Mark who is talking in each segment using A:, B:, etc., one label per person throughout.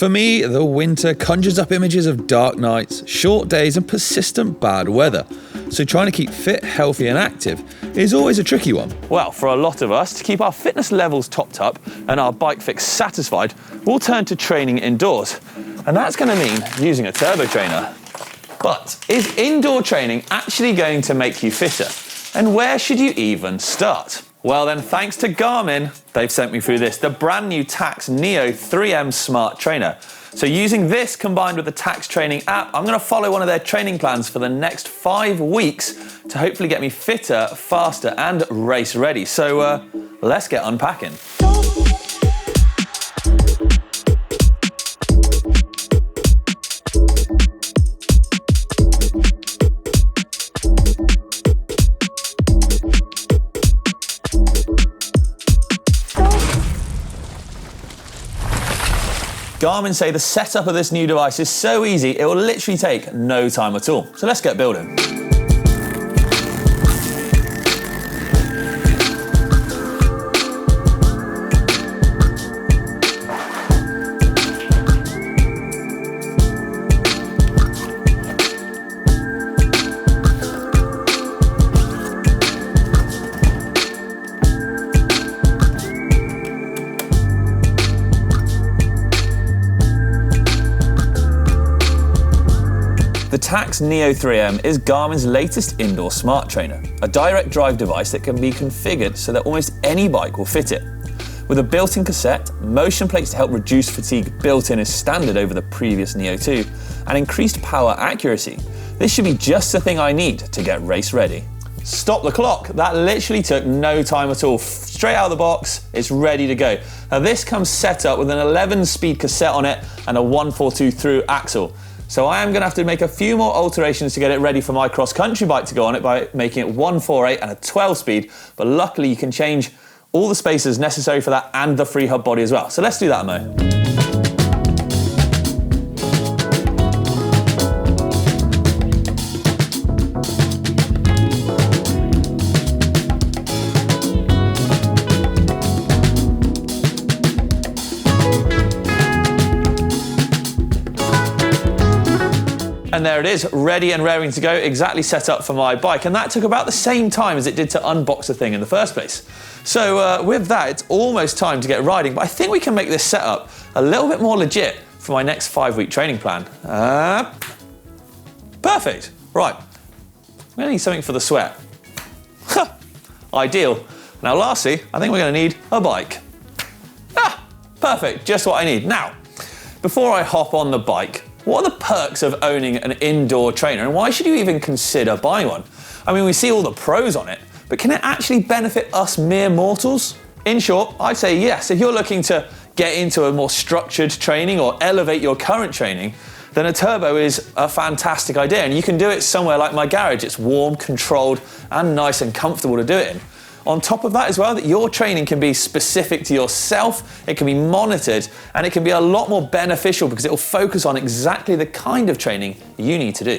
A: For me, the winter conjures up images of dark nights, short days and persistent bad weather. So trying to keep fit, healthy and active is always a tricky one.
B: Well, for a lot of us, to keep our fitness levels topped up and our bike fix satisfied, we'll turn to training indoors. And that's going to mean using a turbo trainer. But is indoor training actually going to make you fitter? And where should you even start? Well then, thanks to Garmin, they've sent me through this, the brand new Tacx Neo 3M Smart Trainer. So using this combined with the Tacx training app, I'm going to follow one of their training plans for the next 5 weeks to hopefully get me fitter, faster and race ready. So let's get unpacking. Garmin say the setup of this new device is so easy, it will literally take no time at all. So let's get building. The Tacx Neo 3M is Garmin's latest indoor smart trainer, a direct drive device that can be configured so that almost any bike will fit it. With a built-in cassette, motion plates to help reduce fatigue built in as standard over the previous Neo 2, and increased power accuracy, this should be just the thing I need to get race ready. Stop the clock, that literally took no time at all. Straight out of the box, it's ready to go. Now this comes set up with an 11-speed cassette on it and a 142 through axle. So I am going to have to make a few more alterations to get it ready for my cross-country bike to go on it by making it 148 and a 12-speed, but luckily you can change all the spacers necessary for that and the free hub body as well. So let's do that, Mo. And there it is, ready and raring to go, exactly set up for my bike. And that took about the same time as it did to unbox the thing in the first place. So with that, it's almost time to get riding, but I think we can make this setup a little bit more legit for my next 5-week training plan. Perfect, right. I'm gonna need something for the sweat. Ideal. Now lastly, I think we're gonna need a bike. Perfect, just what I need. Now, before I hop on the bike, what are the perks of owning an indoor trainer and why should you even consider buying one? I mean, we see all the pros on it, but can it actually benefit us mere mortals? In short, I'd say yes. If you're looking to get into a more structured training or elevate your current training, then a turbo is a fantastic idea and you can do it somewhere like my garage. It's warm, controlled and nice and comfortable to do it in. On top of that as well, that your training can be specific to yourself, it can be monitored, and it can be a lot more beneficial because it will focus on exactly the kind of training you need to do.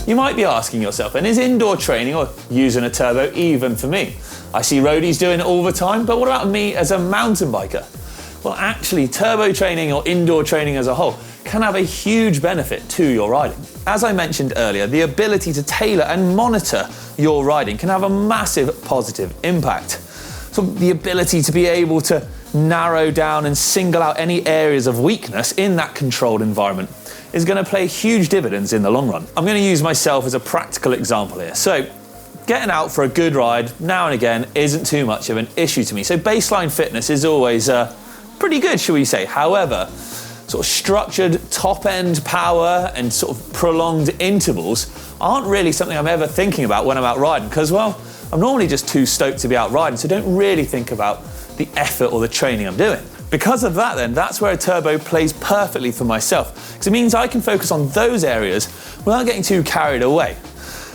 B: You might be asking yourself, and is indoor training or using a turbo even for me? I see roadies doing it all the time, but what about me as a mountain biker? Well, actually, turbo training or indoor training as a whole can have a huge benefit to your riding. As I mentioned earlier, the ability to tailor and monitor your riding can have a massive positive impact. So the ability to be able to narrow down and single out any areas of weakness in that controlled environment is going to play huge dividends in the long run. I'm going to use myself as a practical example here. So getting out for a good ride now and again isn't too much of an issue to me. So baseline fitness is always pretty good, shall we say. However, sort of structured top-end power and sort of prolonged intervals aren't really something I'm ever thinking about when I'm out riding because, well, I'm normally just too stoked to be out riding, so don't really think about the effort or the training I'm doing. Because of that then, that's where a turbo plays perfectly for myself because it means I can focus on those areas without getting too carried away.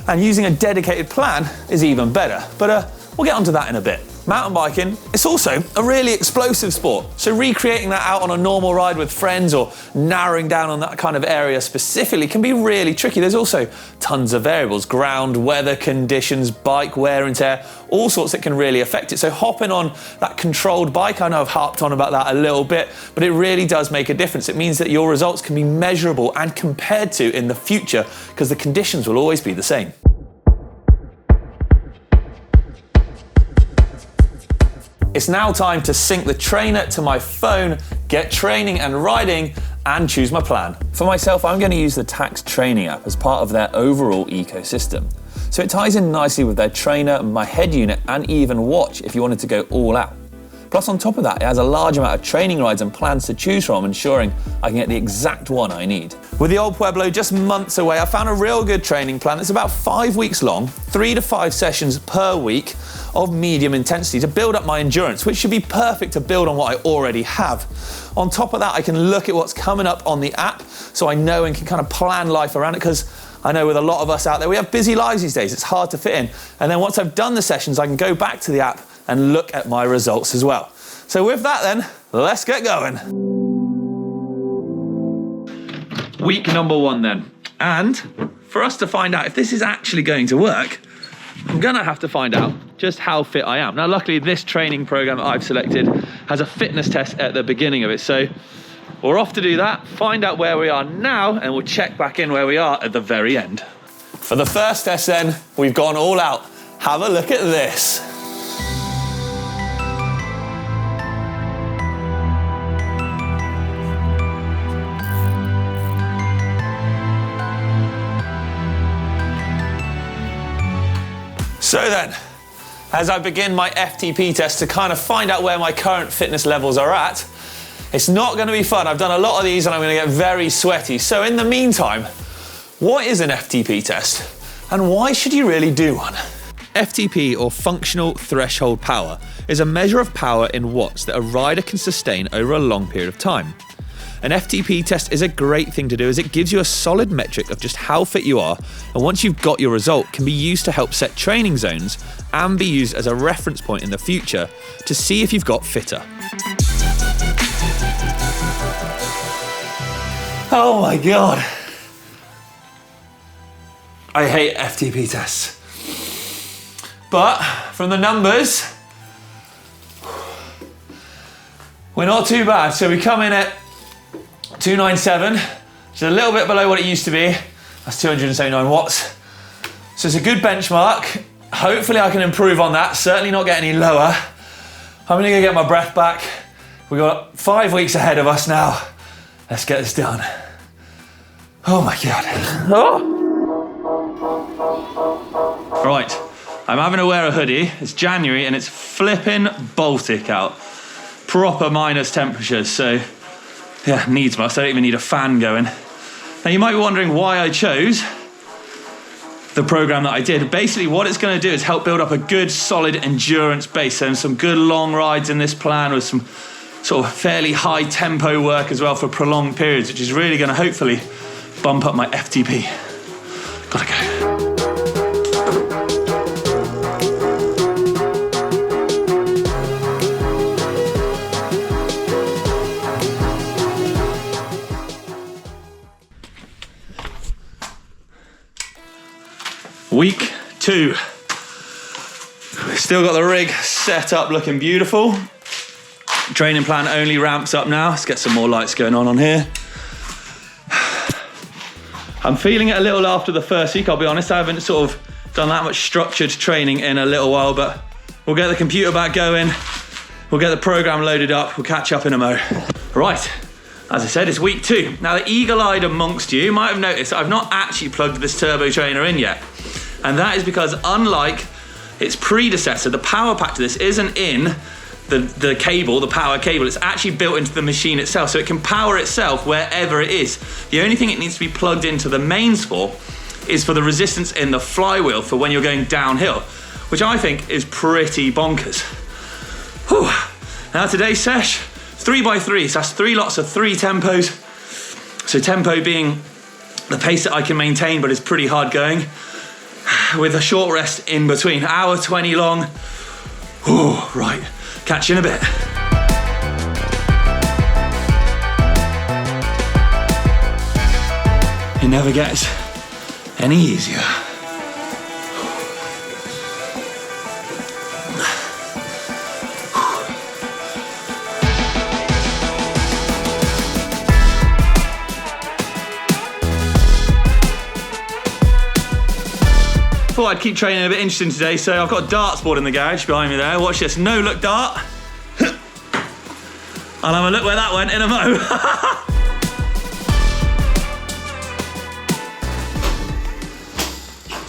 B: And using a dedicated plan is even better, but we'll get onto that in a bit. Mountain biking, it's also a really explosive sport. So recreating that out on a normal ride with friends or narrowing down on that kind of area specifically can be really tricky. There's also tons of variables, ground, weather conditions, bike wear and tear, all sorts that can really affect it. So hopping on that controlled bike, I know I've harped on about that a little bit, but it really does make a difference. It means that your results can be measurable and compared to in the future because the conditions will always be the same. It's now time to sync the trainer to my phone, get training and riding, and choose my plan. For myself, I'm going to use the Tacx training app as part of their overall ecosystem. So it ties in nicely with their trainer, my head unit, and even watch if you wanted to go all out. Plus on top of that, it has a large amount of training rides and plans to choose from, ensuring I can get the exact one I need. With the Old Pueblo just months away, I found a real good training plan that's about 5 weeks long, 3 to 5 sessions per week of medium intensity to build up my endurance, which should be perfect to build on what I already have. On top of that, I can look at what's coming up on the app so I know and can kind of plan life around it, because I know with a lot of us out there, we have busy lives these days, it's hard to fit in. And then once I've done the sessions, I can go back to the app and look at my results as well. So with that then, let's get going. Week number 1 then. And for us to find out if this is actually going to work, I'm gonna have to find out just how fit I am. Now, luckily this training program that I've selected has a fitness test at the beginning of it. So we're off to do that, find out where we are now, and we'll check back in where we are at the very end. For the first test then, we've gone all out. Have a look at this. So then, as I begin my FTP test to kind of find out where my current fitness levels are at, it's not going to be fun. I've done a lot of these and I'm going to get very sweaty. So in the meantime, what is an FTP test? And why should you really do one?
A: FTP, or functional threshold power, is a measure of power in watts that a rider can sustain over a long period of time. An FTP test is a great thing to do as it gives you a solid metric of just how fit you are, and once you've got your result, can be used to help set training zones and be used as a reference point in the future to see if you've got fitter.
B: Oh my God. I hate FTP tests. But from the numbers, we're not too bad. So we come in at 297, which is a little bit below what it used to be. That's 279 watts. So it's a good benchmark. Hopefully I can improve on that, certainly not get any lower. I'm gonna go get my breath back. We've got 5 weeks ahead of us now. Let's get this done. Oh my God. Oh. Right, I'm having to wear a hoodie. It's January and it's flipping Baltic out. Proper minus temperatures, so yeah, needs must. I don't even need a fan going. Now you might be wondering why I chose the program that I did. Basically what it's going to do is help build up a good solid endurance base, and some good long rides in this plan with some sort of fairly high tempo work as well for prolonged periods, which is really going to hopefully bump up my FTP. Gotta go. Week 2. Still got the rig set up looking beautiful. Training plan only ramps up now. Let's get some more lights going on here. I'm feeling it a little after the first week, I'll be honest. I haven't sort of done that much structured training in a little while, but we'll get the computer back going. We'll get the program loaded up. We'll catch up in a mo. Right, as I said, it's week 2. Now the eagle-eyed amongst you might have noticed I've not actually plugged this turbo trainer in yet. And that is because unlike its predecessor, the power pack to this isn't in the cable, the power cable. It's actually built into the machine itself, so it can power itself wherever it is. The only thing it needs to be plugged into the mains for is for the resistance in the flywheel for when you're going downhill, which I think is pretty bonkers. Whew. Now today's sesh, 3x3, so that's 3 lots of 3 tempos. So tempo being the pace that I can maintain, but is pretty hard going, with a short rest in between. Hour 20 long. Oh, right, catch you in a bit. It never gets any easier. Thought I'd keep training a bit interesting today, so I've got a darts board in the garage behind me there. Watch this, no look dart. I'll have a look where that went in a mo.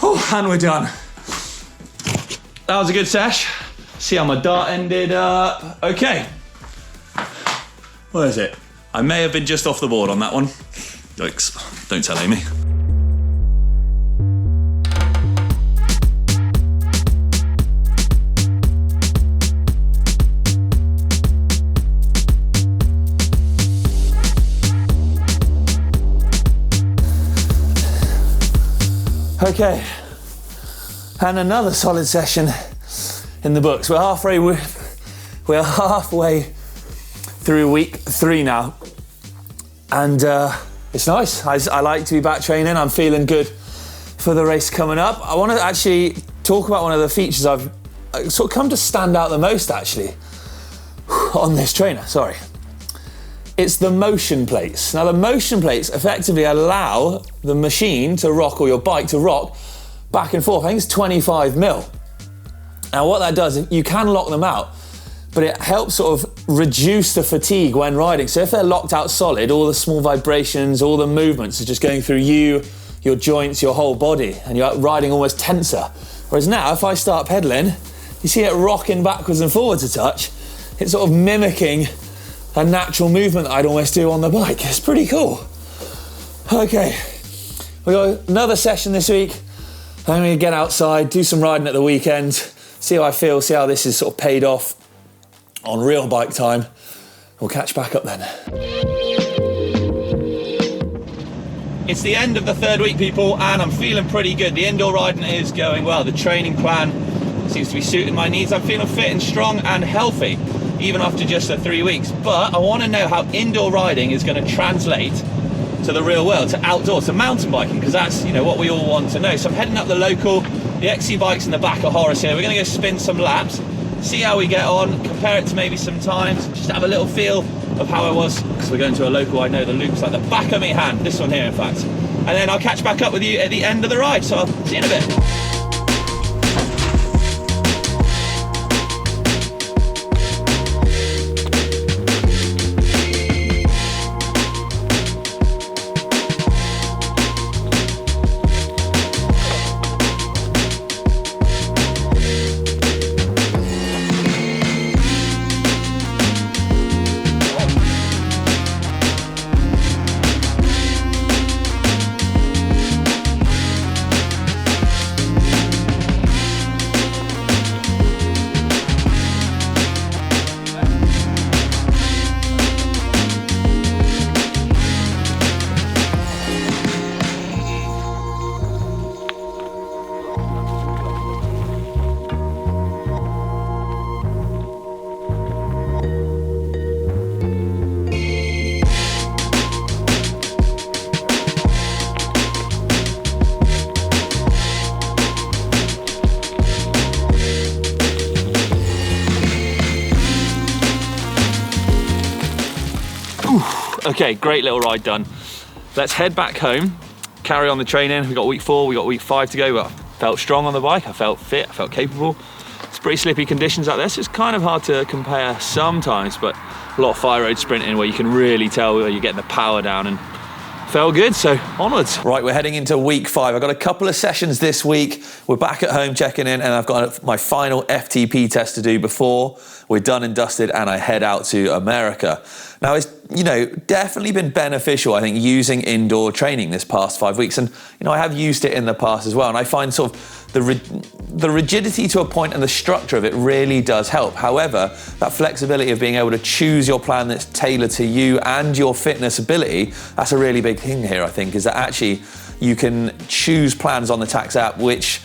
B: Oh, and we're done. That was a good sesh. See how my dart ended up. Okay. What is it? I may have been just off the board on that one. Yikes, don't tell Amy. Okay, and another solid session in the books. We're halfway through week 3 now, and it's nice. I like to be back training. I'm feeling good for the race coming up. I want to actually talk about one of the features I've sort of come to stand out the most actually on this trainer. Sorry. It's the motion plates. Now the motion plates effectively allow the machine to rock, or your bike to rock, back and forth. I think it's 25 mil. Now what that does, you can lock them out, but it helps sort of reduce the fatigue when riding. So if they're locked out solid, all the small vibrations, all the movements are just going through you, your joints, your whole body, and you're riding almost tenser. Whereas now, if I start pedaling, you see it rocking backwards and forwards a touch. It's sort of mimicking a natural movement that I'd almost do on the bike. It's pretty cool. Okay, we got another session this week. I'm gonna get outside, do some riding at the weekend, see how I feel, see how this is sort of paid off on real bike time. We'll catch back up then. It's the end of the 3rd week, people, and I'm feeling pretty good. The indoor riding is going well. The training plan seems to be suiting my needs. I'm feeling fit and strong and healthy, even after just the 3 weeks. But I want to know how indoor riding is going to translate to the real world, to outdoors, to mountain biking, because that's, you know, what we all want to know. So I'm heading up the local, the XC bikes in the back of Horace here. We're going to go spin some laps, see how we get on, compare it to maybe some times, just have a little feel of how I was, because we're going to a local I know the loops like the back of my hand, this one here in fact. And then I'll catch back up with you at the end of the ride, so I'll see you in a bit. Okay, great little ride done. Let's head back home, carry on the training. We got week 4, we got week 5 to go, but I felt strong on the bike, I felt fit, I felt capable. It's pretty slippy conditions out there, so it's kind of hard to compare sometimes, but a lot of fire road sprinting where you can really tell where you're getting the power down, and felt good, so onwards. Right, we're heading into week 5. I've got a couple of sessions this week. We're back at home checking in, and I've got my final FTP test to do before we're done and dusted and I head out to America. Now, it's, you know, definitely been beneficial, I think, using indoor training this past 5 weeks. And, you know, I have used it in the past as well. And I find sort of the rigidity to a point and the structure of it really does help. However, that flexibility of being able to choose your plan that's tailored to you and your fitness ability, that's a really big thing here, I think, is that actually you can choose plans on the Tacx app which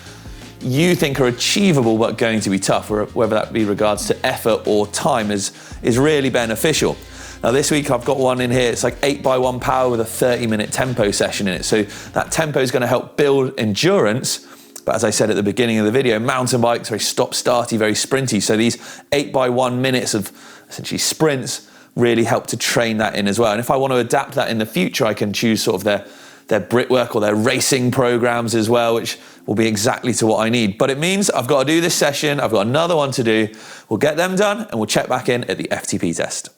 A: you think are achievable but going to be tough, or whether that be regards to effort or time, is really beneficial. Now this week I've got one in here, it's like 8x1 power with a 30-minute tempo session in it. So that tempo is going to help build endurance. But as I said at the beginning of the video, mountain bikes, very stop-starty, very sprinty. So these 8x1 minutes of essentially sprints really help to train that in as well. And if I want to adapt that in the future, I can choose sort of their brickwork or their racing programs as well, which will be exactly to what I need. But it means I've got to do this session, I've got another one to do. We'll get them done and we'll check back in at the FTP test.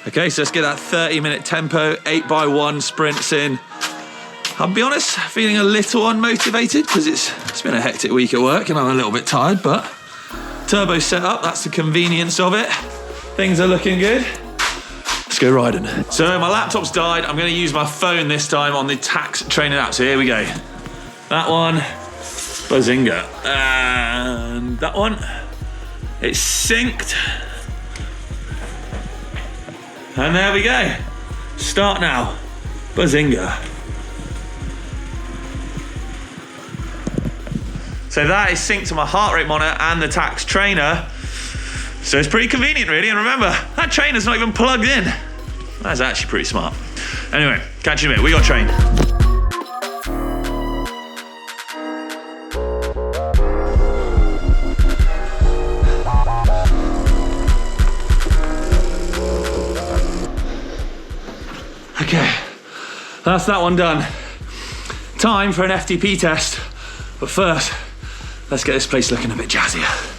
A: Okay, so let's get that 30-minute tempo, 8x1 sprints in. I'll be honest, feeling a little unmotivated because it's been a hectic week at work and I'm a little bit tired, but turbo set up, that's the convenience of it. Things are looking good. Let's go riding. So my laptop's died. I'm going to use my phone this time on the Tacx training app. So here we go. That one, Bazinga. And that one, it's synced. And there we go. Start now. Bazinga. So that is synced to my heart rate monitor and the Tacx trainer. So it's pretty convenient really, and remember, that trainer's not even plugged in. That's actually pretty smart. Anyway, catch you in a minute, we got train. Okay, that's that one done. Time for an FTP test, but first, let's get this place looking a bit jazzier.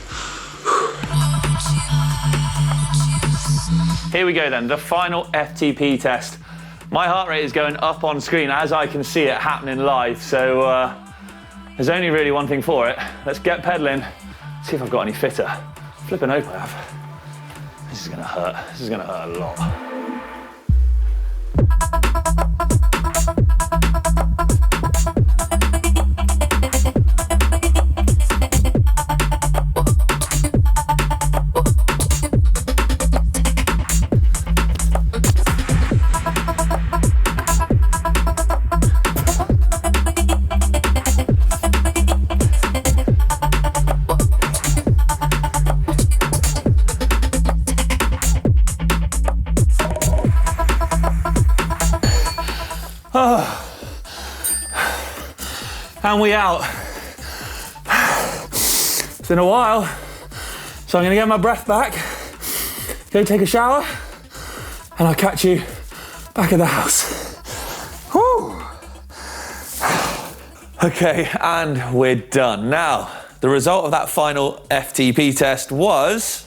A: Here we go then, the final FTP test. My heart rate is going up on screen as I can see it happening live, so there's only really one thing for it. Let's get pedaling, see if I've got any fitter. Flipping hope I have. This is gonna hurt. This is gonna hurt a lot. And we out. It's been a while, so I'm gonna get my breath back, go take a shower, and I'll catch you back at the house. Woo! Okay, and we're done. Now, the result of that final FTP test was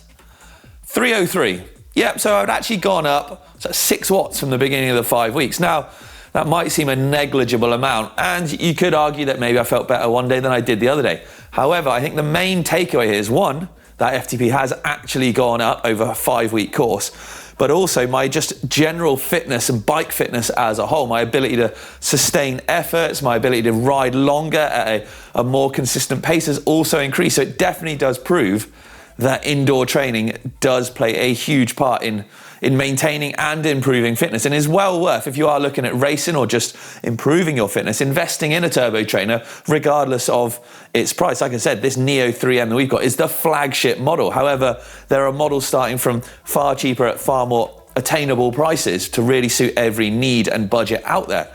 A: 303. Yep, so I'd actually gone up 6 watts from the beginning of the 5 weeks. Now, that might seem a negligible amount, and you could argue that maybe I felt better one day than I did the other day. However, I think the main takeaway here is, one, that FTP has actually gone up over a 5-week course, but also my just general fitness and bike fitness as a whole, my ability to sustain efforts, my ability to ride longer at a more consistent pace has also increased. So it definitely does prove that indoor training does play a huge part in maintaining and improving fitness, and is well worth, if you are looking at racing or just improving your fitness, investing in a turbo trainer regardless of its price. Like I said, this Neo 3M that we've got is the flagship model. However, there are models starting from far cheaper at far more attainable prices to really suit every need and budget out there.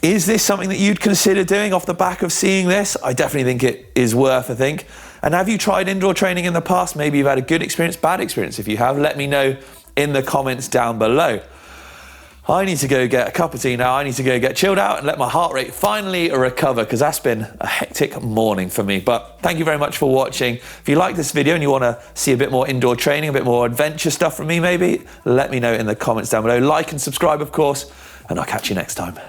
A: Is this something that you'd consider doing off the back of seeing this? I definitely think it is worth a think. And have you tried indoor training in the past? Maybe you've had a good experience, bad experience. If you have, let me know in the comments down below. I need to go get a cup of tea now. I need to go get chilled out and let my heart rate finally recover, because that's been a hectic morning for me. But thank you very much for watching. If you like this video and you want to see a bit more indoor training, a bit more adventure stuff from me maybe, let me know in the comments down below. Like and subscribe, of course, and I'll catch you next time.